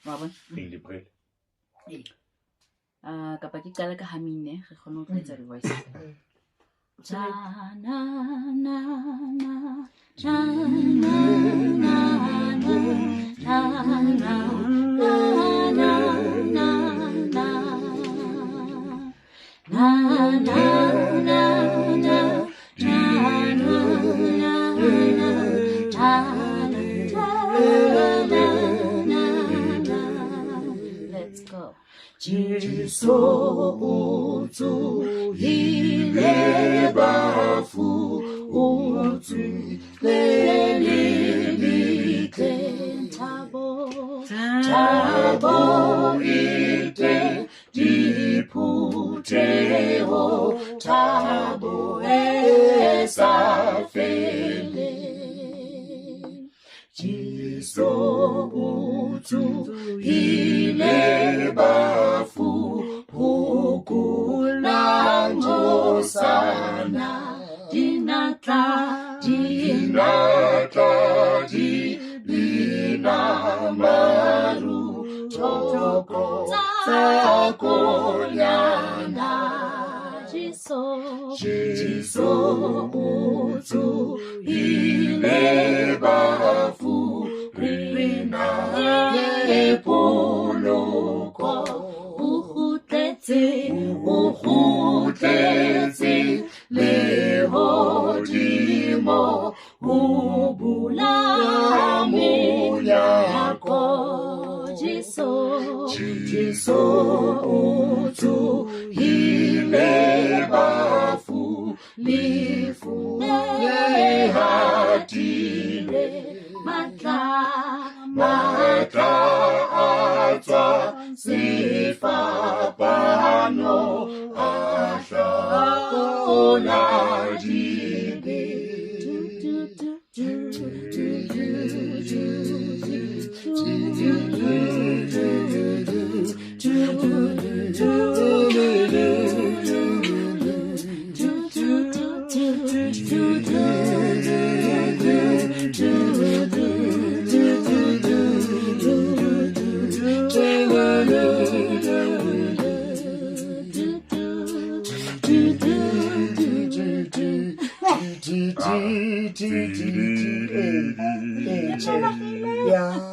Wa bona? Kapa ke qala ka hamine re kgone ho tletsa di-voice. Na na na na na na na na na Let's go. Jiso utu hile bafu utu lelilite tabo ite diputeo tabo esafele Jiso utu hile bafu hukulango sana dinata dina maru toko takonyana Jiso utu hile bafu rina epoloko uhutetse lehodimo ubulamu yako Jiso utu hile bafu lifunge hatile mata ata sifa pano asha olajibe Yeah.